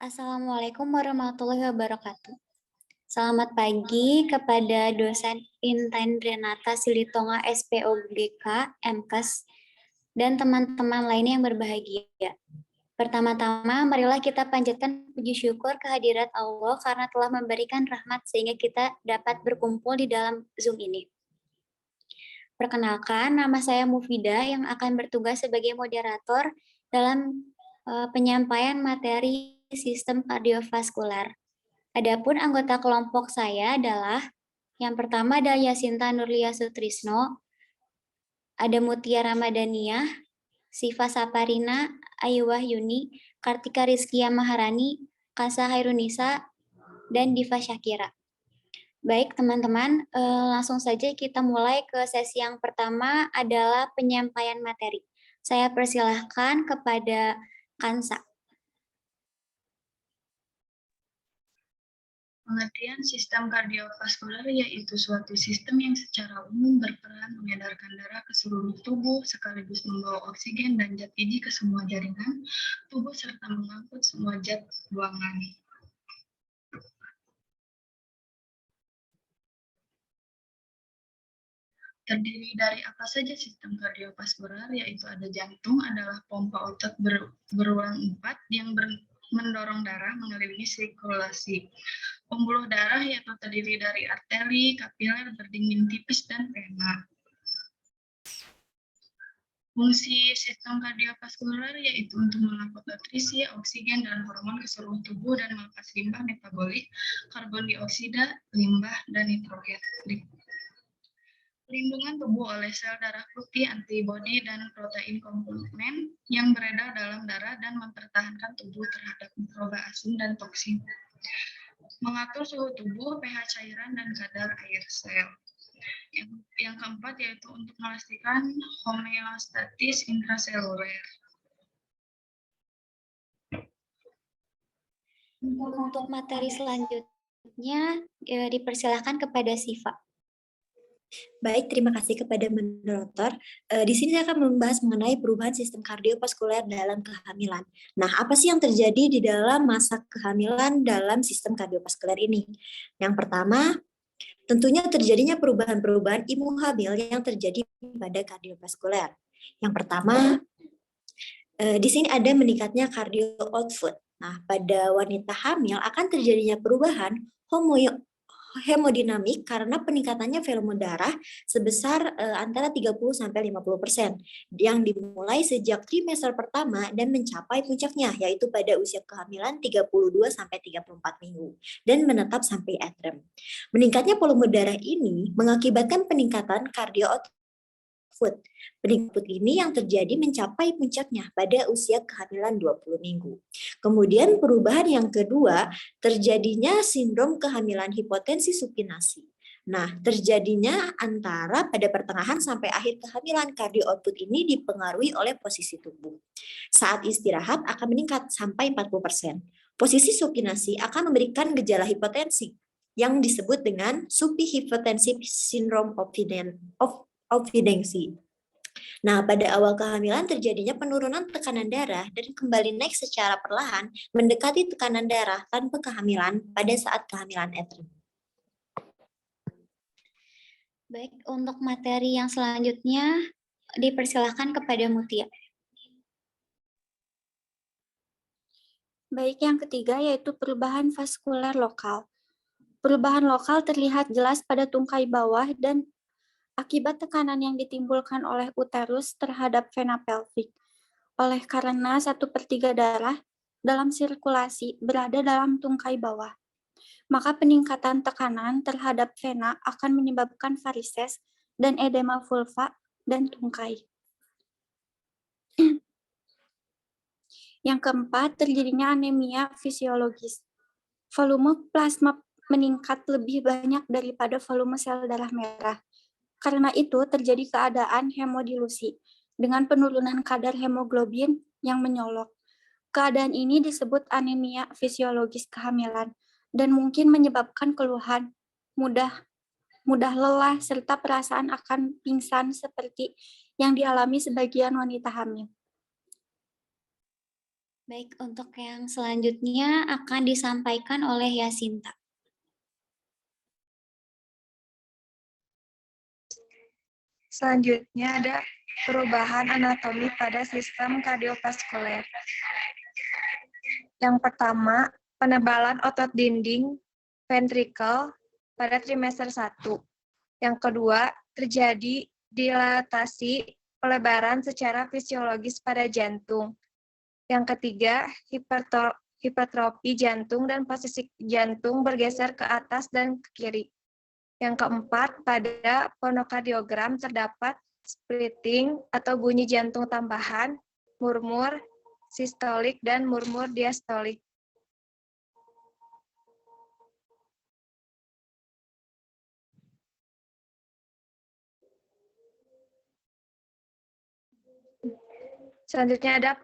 Assalamualaikum warahmatullahi wabarakatuh. Selamat pagi kepada dosen Intan Renata Silitonga SPOGK, MKes, dan teman-teman lainnya yang berbahagia. Pertama-tama, marilah kita panjatkan puji syukur kehadirat Allah karena telah memberikan rahmat sehingga kita dapat berkumpul di dalam Zoom ini. Perkenalkan, nama saya Mufida yang akan bertugas sebagai moderator dalam penyampaian materi sistem kardiovaskular. Adapun anggota kelompok saya adalah yang pertama ada Yasinta Nurlia Sutrisno, ada Mutia Ramadhaniah, Siva Saparina, Ayu Wahyuni, Kartika Rizkia Maharani, Kasa Hairunisa, dan Diva Syakira. Baik teman-teman, langsung saja kita mulai ke sesi yang pertama adalah penyampaian materi. Saya persilahkan kepada Kansa. Pengertian sistem kardiovaskular yaitu suatu sistem yang secara umum berperan mengedarkan darah ke seluruh tubuh sekaligus membawa oksigen dan zat gizi ke semua jaringan tubuh serta mengangkut semua zat buangan. Terdiri dari apa saja sistem kardiovaskular, yaitu ada jantung adalah pompa otot berulang 4 yang mendorong darah mengelilingi sirkulasi. Pembuluh darah yaitu terdiri dari arteri, kapiler, berdinding tipis, dan vena. Fungsi sistem kardiovaskular yaitu untuk mengangkut nutrisi, oksigen, dan hormon ke seluruh tubuh dan melepas limbah metabolik, karbon dioksida, limbah, dan nitrogen. Pelindungan tubuh oleh sel darah putih, antibodi, dan protein komponen yang beredar dalam darah dan mempertahankan tubuh terhadap mikroba asing dan toksin. Mengatur suhu tubuh, pH cairan, dan kadar air sel. Yang keempat yaitu untuk memastikan homeostatis intraseluler. Untuk materi selanjutnya dipersilakan kepada Siva. Baik, terima kasih kepada moderator. Di sini saya akan membahas mengenai perubahan sistem kardiovaskuler dalam kehamilan. Nah, apa sih yang terjadi di dalam masa kehamilan dalam sistem kardiovaskuler ini? Yang pertama, tentunya terjadinya perubahan-perubahan imun hamil yang terjadi pada kardiovaskuler. Yang pertama, di sini ada meningkatnya cardio output. Nah, pada wanita hamil akan terjadinya perubahan hemodinamik karena peningkatannya volume darah sebesar antara 30-50% yang dimulai sejak trimester pertama dan mencapai puncaknya yaitu pada usia kehamilan 32-34 minggu dan menetap sampai atrem. Meningkatnya volume darah ini mengakibatkan peningkatan cardio output. Peningkatan ini yang terjadi mencapai puncaknya pada usia kehamilan 20 minggu. Kemudian perubahan yang kedua, terjadinya sindrom kehamilan hipotensi supinasi. Nah, terjadinya antara pada pertengahan sampai akhir kehamilan cardio output ini dipengaruhi oleh posisi tubuh. Saat istirahat akan meningkat sampai 40%. Posisi supinasi akan memberikan gejala hipotensi yang disebut dengan supihipotensive syndrome of epidensi. Nah, pada awal kehamilan terjadinya penurunan tekanan darah dan kembali naik secara perlahan mendekati tekanan darah tanpa kehamilan pada saat kehamilan atrem. Baik, untuk materi yang selanjutnya dipersilakan kepada Mutia. Baik, yang ketiga yaitu perubahan vaskular lokal. Perubahan lokal terlihat jelas pada tungkai bawah dan akibat tekanan yang ditimbulkan oleh uterus terhadap vena pelvik. Oleh karena 1/3 darah dalam sirkulasi berada dalam tungkai bawah, maka peningkatan tekanan terhadap vena akan menyebabkan varises dan edema vulva dan tungkai. Yang keempat, terjadinya anemia fisiologis. Volume plasma meningkat lebih banyak daripada volume sel darah merah. Karena itu terjadi keadaan hemodilusi dengan penurunan kadar hemoglobin yang menyolok. Keadaan ini disebut anemia fisiologis kehamilan dan mungkin menyebabkan keluhan mudah lelah serta perasaan akan pingsan seperti yang dialami sebagian wanita hamil. Baik, untuk yang selanjutnya akan disampaikan oleh Yasinta. Selanjutnya ada perubahan anatomi pada sistem kardiovaskuler. Yang pertama, penebalan otot dinding ventrikel pada trimester 1. Yang kedua, terjadi dilatasi pelebaran secara fisiologis pada jantung. Yang ketiga, hipertrofi jantung dan posisi jantung bergeser ke atas dan ke kiri. Yang keempat, pada fonokardiogram terdapat splitting atau bunyi jantung tambahan, murmur sistolik dan murmur diastolik. Selanjutnya ada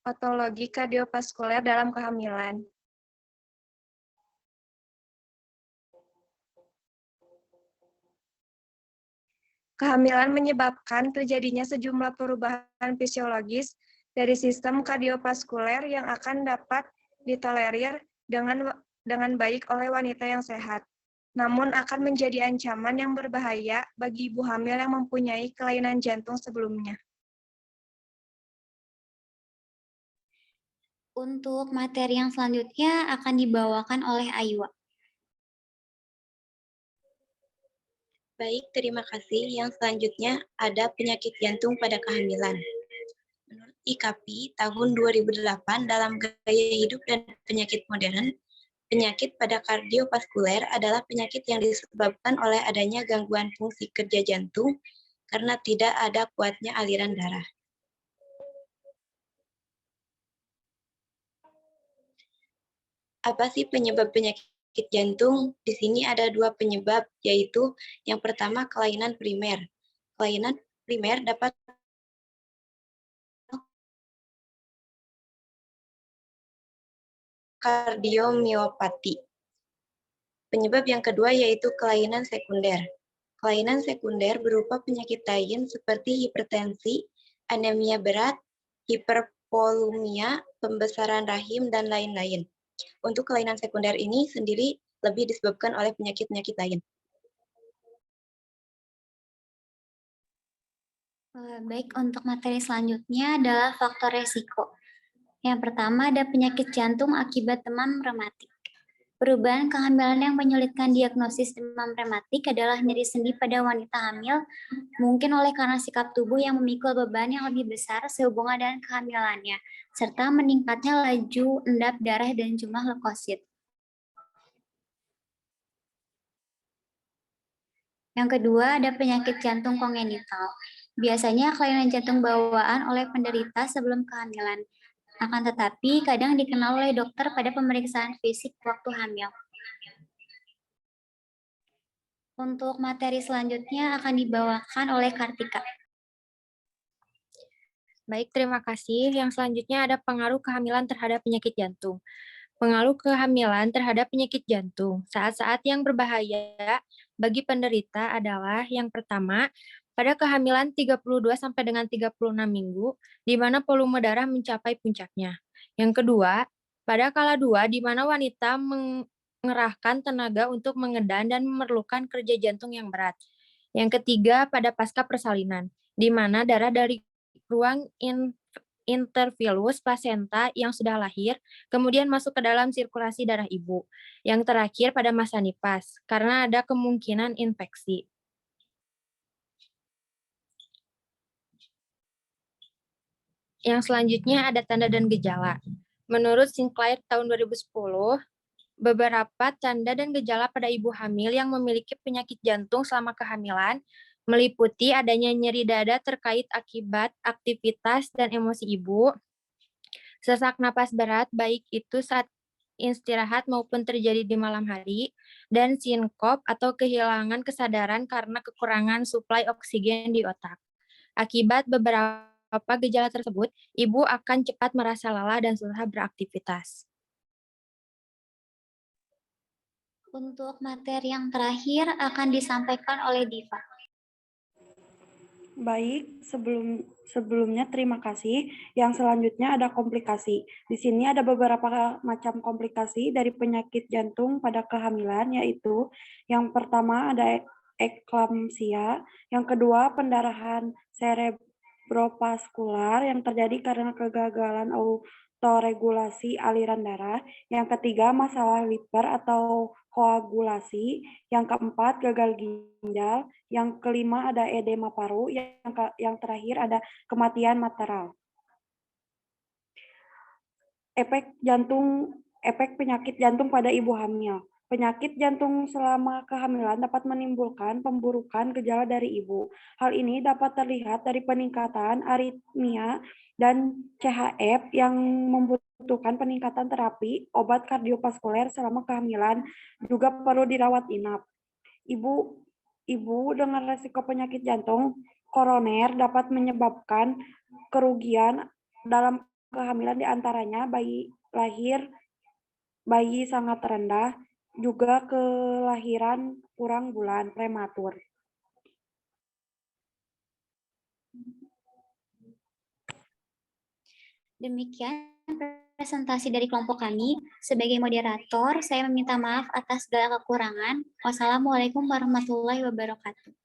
patologi kardiovaskuler dalam kehamilan. Kehamilan menyebabkan terjadinya sejumlah perubahan fisiologis dari sistem kardiovaskuler yang akan dapat ditolerir dengan baik oleh wanita yang sehat, namun akan menjadi ancaman yang berbahaya bagi ibu hamil yang mempunyai kelainan jantung sebelumnya. Untuk materi yang selanjutnya akan dibawakan oleh Aywa. Baik, terima kasih. Yang selanjutnya ada penyakit jantung pada kehamilan. Menurut IKAPI tahun 2008 dalam gaya hidup dan penyakit modern, penyakit pada kardiovaskuler adalah penyakit yang disebabkan oleh adanya gangguan fungsi kerja jantung karena tidak ada kuatnya aliran darah. Apa sih penyebab penyakit jantung? Di sini ada dua penyebab, yaitu yang pertama kelainan primer. Kelainan primer dapat kardiomiopati. Penyebab yang kedua yaitu kelainan sekunder. Kelainan sekunder berupa penyakit lain seperti hipertensi, anemia berat, hipervolumia, pembesaran rahim, dan lain-lain. Untuk kelainan sekunder ini sendiri lebih disebabkan oleh penyakit-penyakit lain. Baik, untuk materi selanjutnya adalah faktor resiko. Yang pertama ada penyakit jantung akibat demam rematik. Perubahan kehamilan yang menyulitkan diagnosis demam rematik adalah nyeri sendi pada wanita hamil, mungkin oleh karena sikap tubuh yang memikul beban yang lebih besar sehubungan dengan kehamilannya, serta meningkatnya laju endap darah dan jumlah leukosit. Yang kedua, ada penyakit jantung kongenital. Biasanya kelainan jantung bawaan oleh penderita sebelum kehamilan. Akan tetapi, kadang dikenal oleh dokter pada pemeriksaan fisik waktu hamil. Untuk materi selanjutnya akan dibawakan oleh Kartika. Baik, terima kasih. Yang selanjutnya ada pengaruh kehamilan terhadap penyakit jantung. Pengaruh kehamilan terhadap penyakit jantung. Saat-saat yang berbahaya bagi penderita adalah yang pertama, pada kehamilan 32 sampai dengan 36 minggu, di mana volume darah mencapai puncaknya. Yang kedua, pada kala 2, di mana wanita mengerahkan tenaga untuk mengedan dan memerlukan kerja jantung yang berat. Yang ketiga, pada pasca persalinan, di mana darah dari ruang intervillus plasenta yang sudah lahir, kemudian masuk ke dalam sirkulasi darah ibu. Yang terakhir pada masa nifas, karena ada kemungkinan infeksi. Yang selanjutnya ada tanda dan gejala. Menurut Sinclair tahun 2010, beberapa tanda dan gejala pada ibu hamil yang memiliki penyakit jantung selama kehamilan meliputi adanya nyeri dada terkait akibat aktivitas dan emosi ibu, sesak napas berat baik itu saat istirahat maupun terjadi di malam hari, dan sinkop atau kehilangan kesadaran karena kekurangan suplai oksigen di otak. Akibat beberapa gejala tersebut, ibu akan cepat merasa lelah dan susah beraktivitas. Untuk materi yang terakhir akan disampaikan oleh Diva. Baik, sebelumnya terima kasih. Yang selanjutnya ada komplikasi. Di sini ada beberapa macam komplikasi dari penyakit jantung pada kehamilan, yaitu yang pertama ada eklamsia, yang kedua pendarahan cerebrovaskular yang terjadi karena kegagalan autoregulasi aliran darah, yang ketiga masalah liver atau koagulasi, yang keempat gagal ginjal, yang kelima ada edema paru, yang terakhir ada kematian materal. Efek penyakit jantung pada ibu hamil. Penyakit jantung selama kehamilan dapat menimbulkan pemburukan gejala dari ibu. Hal ini dapat terlihat dari peningkatan aritmia dan CHF yang membutuhkan peningkatan terapi obat kardiovaskuler selama kehamilan, juga perlu dirawat inap. Ibu dengan resiko penyakit jantung koroner dapat menyebabkan kerugian dalam kehamilan, diantaranya bayi sangat rendah, juga kelahiran kurang bulan prematur. Demikian presentasi dari kelompok kami. Sebagai moderator, saya meminta maaf atas segala kekurangan. Wassalamualaikum warahmatullahi wabarakatuh.